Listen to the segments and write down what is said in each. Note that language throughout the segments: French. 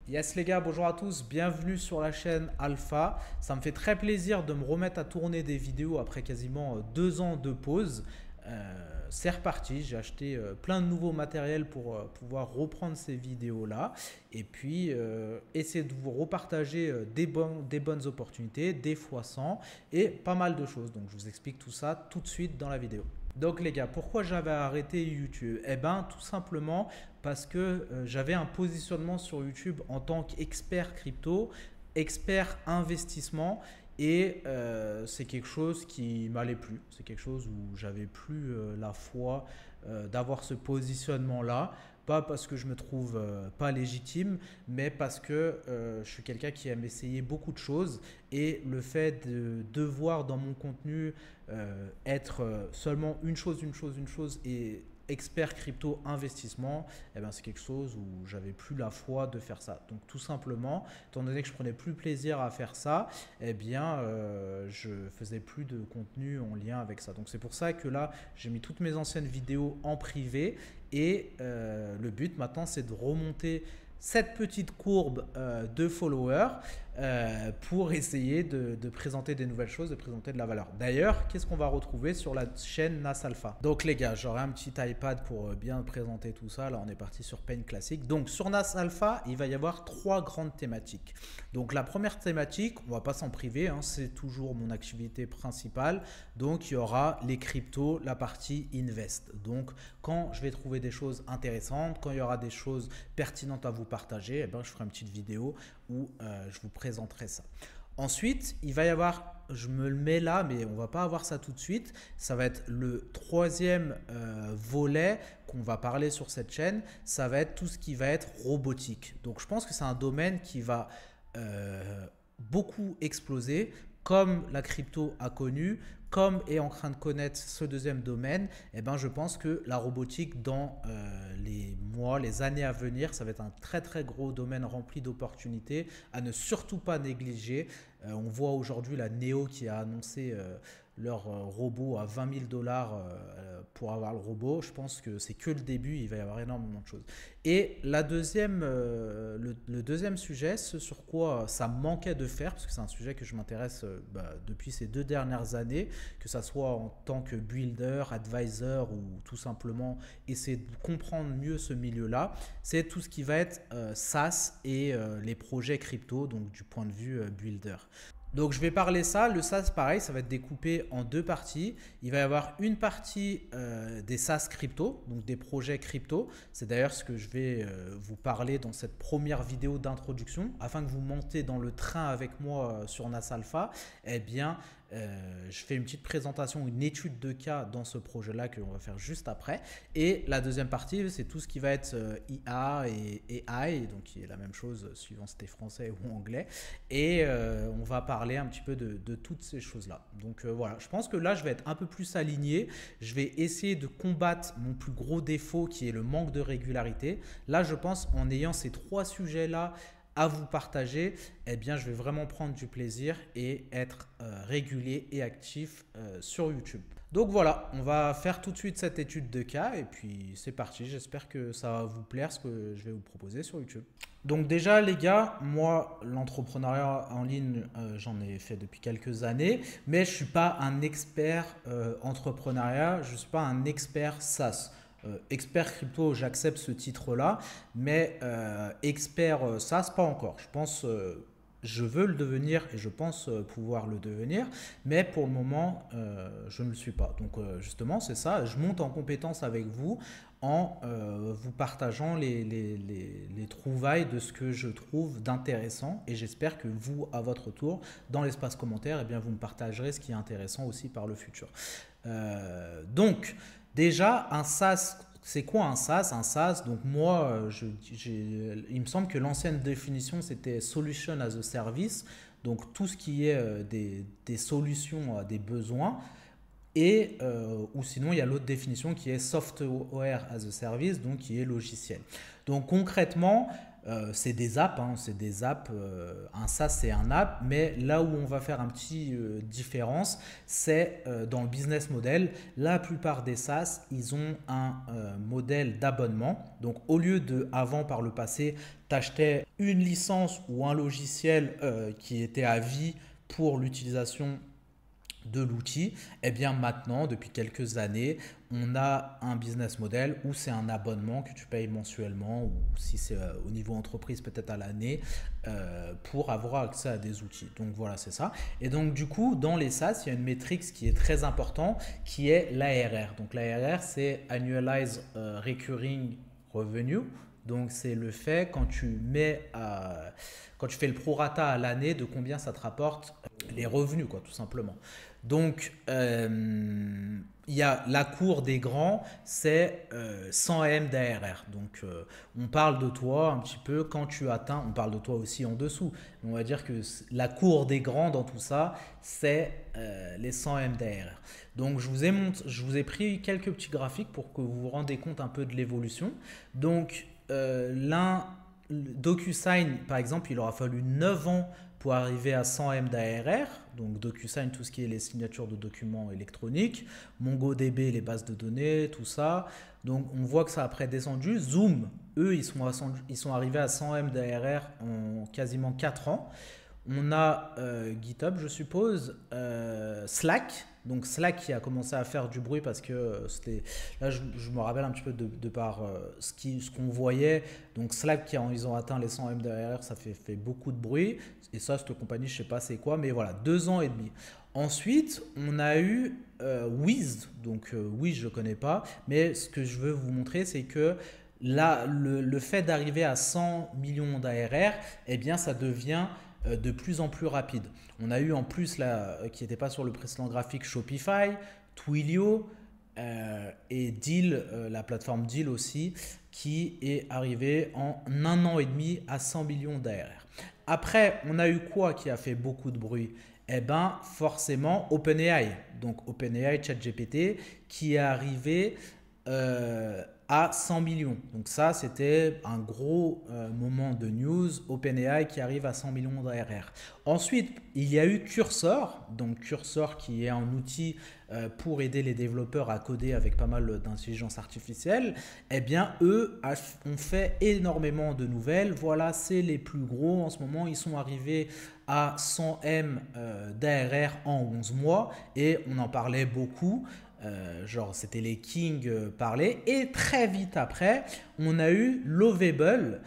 Yes les gars, bonjour à tous, bienvenue sur la chaîne Alpha. Ça me fait très plaisir de me remettre à tourner des vidéos après quasiment 2 ans de pause. C'est reparti, j'ai acheté plein de nouveaux matériels pour pouvoir reprendre ces vidéos-là et puis essayer de vous repartager des bonnes opportunités, des fois sans et pas mal de choses. Donc je vous explique tout ça tout de suite dans la vidéo. Donc les gars, pourquoi j'avais arrêté YouTube? Eh ben tout simplement parce que j'avais un positionnement sur YouTube en tant qu'expert crypto, expert investissement et c'est quelque chose qui m'allait plus. C'est quelque chose où j'avais plus la foi d'avoir ce positionnement-là. Pas parce que je me trouve pas légitime, mais parce que je suis quelqu'un qui aime essayer beaucoup de choses et le fait de devoir dans mon contenu être seulement une chose et expert crypto investissement, eh ben c'est quelque chose où j'avais plus la foi de faire ça. Donc tout simplement, étant donné que je prenais plus plaisir à faire ça, eh bien je faisais plus de contenu en lien avec ça. Donc c'est pour ça que là, j'ai mis toutes mes anciennes vidéos en privé et le but maintenant, c'est de remonter cette petite courbe de followers pour essayer de présenter des nouvelles choses, de présenter de la valeur. D'ailleurs, qu'est-ce qu'on va retrouver sur la chaîne NAS Alpha? Donc les gars, j'aurai un petit iPad pour bien présenter tout ça. Là, on est parti sur Paint Classic. Donc sur NAS Alpha, il va y avoir 3 grandes thématiques. Donc la première thématique, on ne va pas s'en priver, hein, c'est toujours mon activité principale. Donc il y aura les cryptos, la partie invest. Donc quand je vais trouver des choses intéressantes, quand il y aura des choses pertinentes à vous partager, eh ben, je ferai une petite vidéo où je vous présenterai ça. Ensuite, il va y avoir, je me le mets là, mais on ne va pas avoir ça tout de suite. Ça va être le troisième volet qu'on va parler sur cette chaîne. Ça va être tout ce qui va être robotique. Donc, je pense que c'est un domaine qui va beaucoup exploser, comme la crypto a connu, comme est en train de connaître ce deuxième domaine. Eh ben, je pense que la robotique dans les mois, les années à venir, ça va être un très très gros domaine rempli d'opportunités à ne surtout pas négliger. On voit aujourd'hui la Neo qui a annoncé leur robot à 20 000 dollars pour avoir le robot. Je pense que c'est que le début, il va y avoir énormément de choses. Et le deuxième sujet, ce sur quoi ça me manquait de faire, parce que c'est un sujet que je m'intéresse depuis ces 2 dernières années, que ça soit en tant que builder, advisor ou tout simplement essayer de comprendre mieux ce milieu-là, c'est tout ce qui va être SaaS et les projets crypto, donc du point de vue builder. Donc je vais parler ça, le SaaS pareil, ça va être découpé en 2 parties. Il va y avoir une partie des SaaS crypto, donc des projets crypto. C'est d'ailleurs ce que je vais vous parler dans cette première vidéo d'introduction. Afin que vous montez dans le train avec moi sur NAS Alpha, eh bien je fais une petite présentation, une étude de cas dans ce projet-là que l'on va faire juste après. Et la deuxième partie, c'est tout ce qui va être IA et AI, donc qui est la même chose suivant si c'était français ou anglais. Et on va parler un petit peu de toutes ces choses-là. Donc voilà, je pense que là, je vais être un peu plus aligné. Je vais essayer de combattre mon plus gros défaut qui est le manque de régularité. Là, je pense en ayant ces 3 sujets-là à vous partager, eh bien, je vais vraiment prendre du plaisir et être régulier et actif sur YouTube. Donc voilà, on va faire tout de suite cette étude de cas et puis c'est parti. J'espère que ça va vous plaire ce que je vais vous proposer sur YouTube. Donc déjà les gars, moi l'entrepreneuriat en ligne, j'en ai fait depuis quelques années, mais je ne suis pas un expert entrepreneuriat, je ne suis pas un expert SaaS. Expert crypto, j'accepte ce titre-là, mais expert SaaS, pas encore. Je pense, je veux le devenir et je pense pouvoir le devenir, mais pour le moment, je ne le suis pas. Donc justement, c'est ça, je monte en compétence avec vous en vous partageant les trouvailles de ce que je trouve d'intéressant et j'espère que vous, à votre tour, dans l'espace commentaire, eh bien, vous me partagerez ce qui est intéressant aussi par le futur. Donc, déjà, un SaaS, c'est quoi un SaaS? Un SaaS, donc moi, il me semble que l'ancienne définition, c'était Solution as a Service, donc tout ce qui est des solutions à des besoins. Et, ou sinon, il y a l'autre définition qui est Software as a Service, donc qui est logiciel. Donc concrètement, c'est des apps, hein, c'est des apps. Un SaaS, c'est un app, mais là où on va faire un petit différence, c'est dans le business model. La plupart des SaaS, ils ont un modèle d'abonnement. Donc, au lieu de, avant, par le passé, t'achetais une licence ou un logiciel qui était à vie pour l'utilisation de l'outil, eh bien maintenant, depuis quelques années, on a un business model où c'est un abonnement que tu payes mensuellement ou si c'est au niveau entreprise peut-être à l'année pour avoir accès à des outils. Donc voilà, c'est ça. Et donc du coup, dans les SaaS, il y a une métrique qui est très importante qui est l'ARR. Donc l'ARR, c'est Annualized Recurring Revenue. Donc c'est le fait quand tu fais le prorata à l'année de combien ça te rapporte les revenus, quoi, tout simplement. Donc il y a la cour des grands, c'est 100 M d'ARR. Donc on parle de toi un petit peu quand tu atteins, on parle de toi aussi en dessous. On va dire que la cour des grands dans tout ça, c'est les 100 M d'ARR. Donc je vous ai pris quelques petits graphiques pour que vous vous rendez compte un peu de l'évolution. Donc DocuSign, par exemple, il aura fallu 9 ans pour arriver à 100 M d'ARR. Donc DocuSign, tout ce qui est les signatures de documents électroniques. MongoDB, les bases de données, tout ça. Donc on voit que ça a après descendu. Zoom, eux, ils sont arrivés à 100 M d'ARR en quasiment 4 ans. On a GitHub, je suppose, Slack. Donc Slack qui a commencé à faire du bruit parce que c'était... Là, je me rappelle un petit peu de par ce qu'on voyait. Donc Slack, ils ont atteint les 100 M d'ARR, ça fait beaucoup de bruit. Et ça, cette compagnie, je ne sais pas c'est quoi, mais voilà, 2 ans et demi. Ensuite, on a eu Wiz. Donc Wiz, je ne connais pas. Mais ce que je veux vous montrer, c'est que là, le fait d'arriver à 100 millions d'ARR, eh bien, ça devient de plus en plus rapide. On a eu en plus, là, qui n'était pas sur le précédent graphique, Shopify, Twilio et Deal, la plateforme Deal aussi, qui est arrivée en 1 an et demi à 100 millions d'ARR. Après, on a eu quoi qui a fait beaucoup de bruit? Eh bien, forcément, OpenAI. Donc, OpenAI, ChatGPT, qui est arrivé à 100 millions. Donc ça, c'était un gros moment de news. OpenAI qui arrive à 100 millions d'ARR. Ensuite, il y a eu Cursor. Donc Cursor qui est un outil pour aider les développeurs à coder avec pas mal d'intelligence artificielle. Eh bien, eux ont fait énormément de nouvelles. Voilà, c'est les plus gros en ce moment. Ils sont arrivés à 100 M d'ARR en 11 mois et on en parlait beaucoup. Genre c'était les kings parlaient et très vite après on a eu Lovable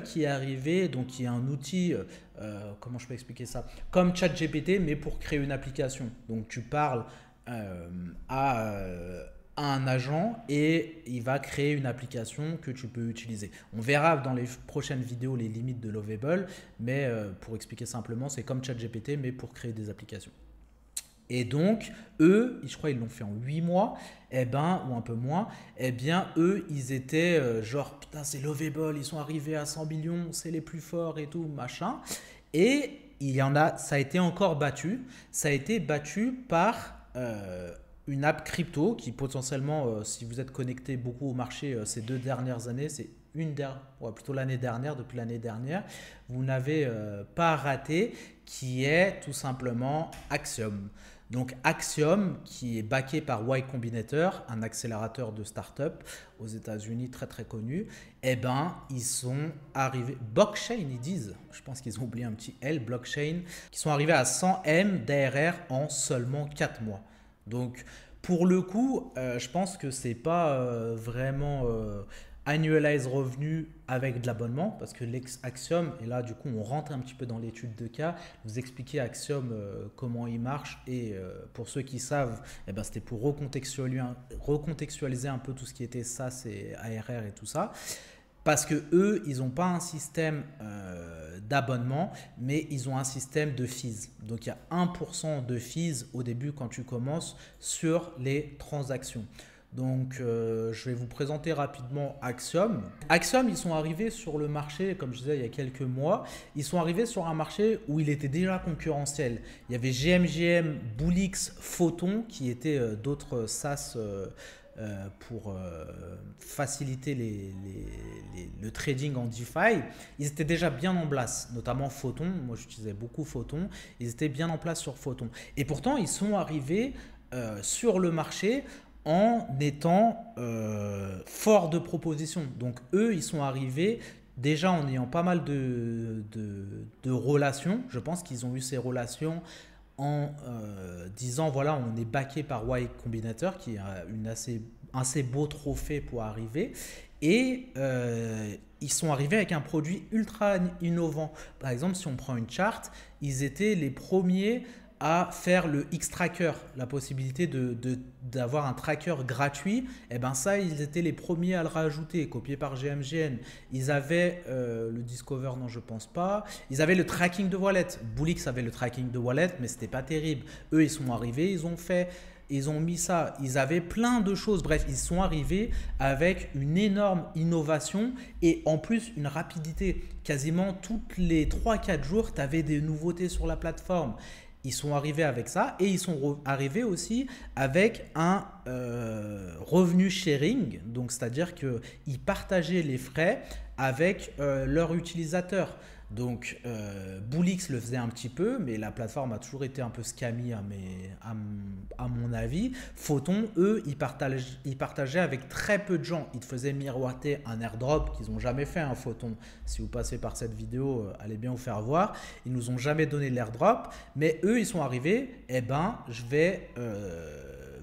qui est arrivé, donc qui est un outil comment je peux expliquer ça, comme ChatGPT mais pour créer une application. Donc tu parles à un agent et il va créer une application que tu peux utiliser. On verra dans les prochaines vidéos les limites de Lovable, mais pour expliquer simplement, c'est comme ChatGPT mais pour créer des applications. Et donc, eux, je crois qu'ils l'ont fait en 8 mois, eh ben, ou un peu moins, eh bien, eux, ils étaient genre, putain, c'est Lovable, ils sont arrivés à 100 millions, c'est les plus forts et tout, machin. Et il y en a, ça a été encore battu. Ça a été battu par une app crypto qui potentiellement, si vous êtes connecté beaucoup au marché ces 2 dernières années, c'est plutôt l'année dernière, depuis l'année dernière, vous n'avez pas raté, qui est tout simplement Axiom. Donc Axiom, qui est backé par Y Combinator, un accélérateur de start-up aux États-Unis très très connu, eh ben ils sont arrivés, blockchain ils disent, je pense qu'ils ont oublié un petit L, blockchain, qui sont arrivés à 100 M d'ARR en seulement 4 mois. Donc pour le coup, je pense que c'est pas vraiment annualize revenu avec de l'abonnement, parce que l'Axiom, et là du coup on rentre un petit peu dans l'étude de cas, vous expliquer Axiom comment il marche, et pour ceux qui savent, eh ben, c'était pour recontextualiser un peu tout ce qui était SaaS et ARR et tout ça, parce que eux ils n'ont pas un système d'abonnement, mais ils ont un système de fees. Donc il y a 1% de fees au début quand tu commences sur les transactions. Donc, je vais vous présenter rapidement Axiom. Axiom, ils sont arrivés sur le marché, comme je disais, il y a quelques mois. Ils sont arrivés sur un marché où il était déjà concurrentiel. Il y avait GMGM, Boolix, Photon, qui étaient d'autres SaaS pour faciliter le trading en DeFi, ils étaient déjà bien en place, notamment Photon. Moi, j'utilisais beaucoup Photon. Ils étaient bien en place sur Photon. Et pourtant, ils sont arrivés sur le marché en étant forts de propositions. Donc, eux, ils sont arrivés déjà en ayant pas mal de relations. Je pense qu'ils ont eu ces relations en disant voilà, on est backé par Y Combinator qui a assez beau trophée pour arriver. Et ils sont arrivés avec un produit ultra innovant. Par exemple, si on prend une charte, ils étaient les premiers à faire le X-Tracker, la possibilité d'avoir un tracker gratuit. Et ben ça, ils étaient les premiers à le rajouter, copié par GMGN. Ils avaient le Discover, non je pense pas. Ils avaient le tracking de wallet. Boolix avait le tracking de wallet, mais c'était pas terrible. Eux, ils sont arrivés, ils ont mis ça. Ils avaient plein de choses. Bref, ils sont arrivés avec une énorme innovation et en plus une rapidité. Quasiment toutes les 3-4 jours, tu avais des nouveautés sur la plateforme. Ils sont arrivés avec ça et ils sont arrivés aussi avec un revenu sharing. Donc, c'est-à-dire qu'ils partageaient les frais avec leurs utilisateurs. Donc, Boolix le faisait un petit peu, mais la plateforme a toujours été un peu scammy à mon avis. Photon, eux, ils partageaient avec très peu de gens. Ils te faisaient miroiter un airdrop qu'ils n'ont jamais fait, un Photon. Si vous passez par cette vidéo, allez bien vous faire voir. Ils nous ont jamais donné l'airdrop, mais eux, ils sont arrivés. Eh ben, je vais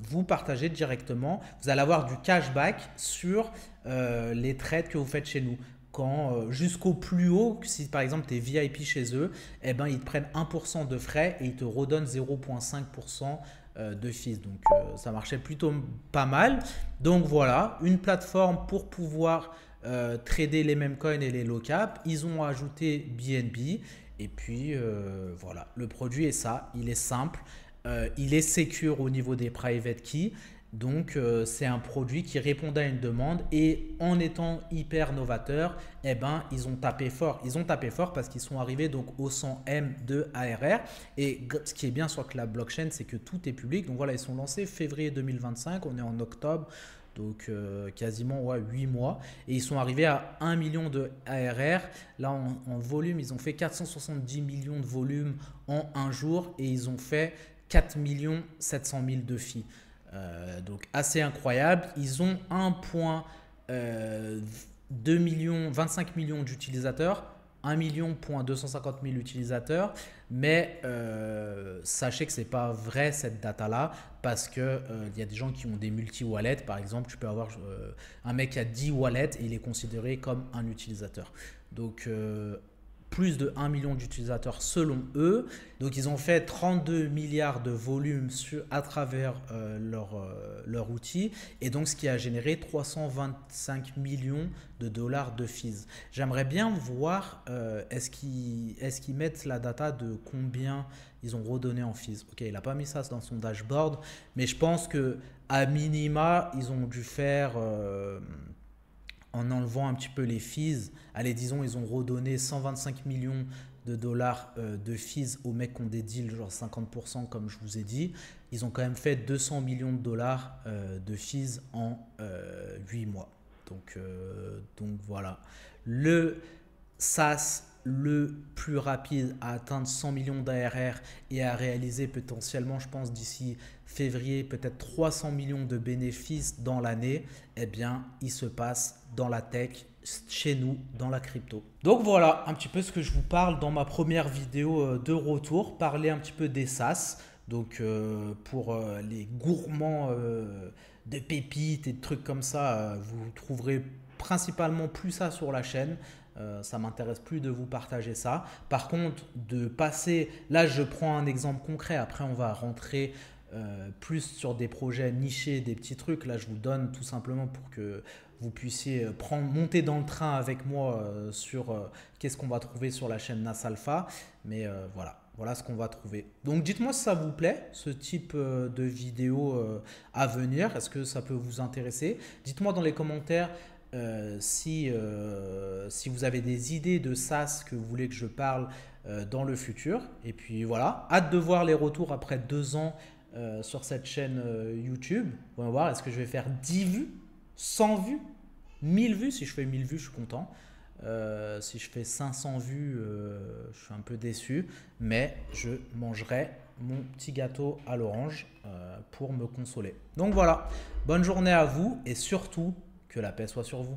vous partager directement. Vous allez avoir du cashback sur les trades que vous faites chez nous. Jusqu'au plus haut, si par exemple tu es VIP chez eux, eh ben, ils te prennent 1% de frais et ils te redonnent 0,5% de fees. Donc ça marchait plutôt pas mal. Donc voilà, une plateforme pour pouvoir trader les mêmes coins et les low cap. Ils ont ajouté BNB et puis voilà, le produit est ça, il est simple, il est secure au niveau des private keys. Donc, c'est un produit qui répondait à une demande et en étant hyper novateur, eh ben, ils ont tapé fort. Ils ont tapé fort parce qu'ils sont arrivés donc au 100M de ARR. Et ce qui est bien sur la blockchain, c'est que tout est public. Donc voilà, ils sont lancés février 2025. On est en octobre. Donc quasiment 8 mois. Et ils sont arrivés à 1 million de ARR. Là, en volume, ils ont fait 470 millions de volume en un jour. Et ils ont fait 4 700 000 de fees. Donc assez incroyable. Ils ont 2 millions, 25 millions d'utilisateurs, 1 million 250 000 utilisateurs, mais sachez que ce n'est pas vrai cette data-là parce qu'il y a des gens qui ont des multi-wallets. Par exemple, tu peux avoir un mec qui a 10 wallets et il est considéré comme un utilisateur. Donc, plus de 1 million d'utilisateurs selon eux. Donc, ils ont fait 32 milliards de volume à travers leur outil. Et donc, ce qui a généré 325 millions de dollars de fees. J'aimerais bien voir, est-ce qu'ils mettent la data de combien ils ont redonné en fees. Ok, il n'a pas mis ça dans son dashboard. Mais je pense qu'à minima, ils ont dû faire... en enlevant un petit peu les fees, allez disons ils ont redonné 125 millions de dollars de fees aux mecs qui ont des deals genre 50% comme je vous ai dit. Ils ont quand même fait 200 millions de dollars de fees en 8 mois. Donc voilà. Le SaaS le plus rapide à atteindre 100 millions d'ARR et à réaliser potentiellement, je pense, d'ici février, peut-être 300 millions de bénéfices dans l'année, eh bien, il se passe dans la tech, chez nous, dans la crypto. Donc voilà un petit peu ce que je vous parle dans ma première vidéo de retour, parler un petit peu des SaaS. Donc pour les gourmands de pépites et de trucs comme ça, vous trouverez principalement plus ça sur la chaîne. Ça m'intéresse plus de vous partager ça. Par contre, de passer, là je prends un exemple concret, après on va rentrer plus sur des projets nichés, des petits trucs. Là je vous donne tout simplement pour que vous puissiez monter dans le train avec moi sur qu'est-ce qu'on va trouver sur la chaîne NAS Alpha. Mais voilà ce qu'on va trouver. Donc dites-moi si ça vous plaît, ce type de vidéo à venir. Est-ce que ça peut vous intéresser? Dites-moi dans les commentaires si vous avez des idées de SaaS que vous voulez que je parle dans le futur. Et puis voilà, hâte de voir les retours après 2 ans sur cette chaîne YouTube. On va voir, est-ce que je vais faire 10 vues, 100 vues, 1000 vues? Si je fais 1000 vues, je suis content. Si je fais 500 vues, je suis un peu déçu. Mais je mangerai mon petit gâteau à l'orange pour me consoler. Donc voilà, bonne journée à vous et surtout que la paix soit sur vous.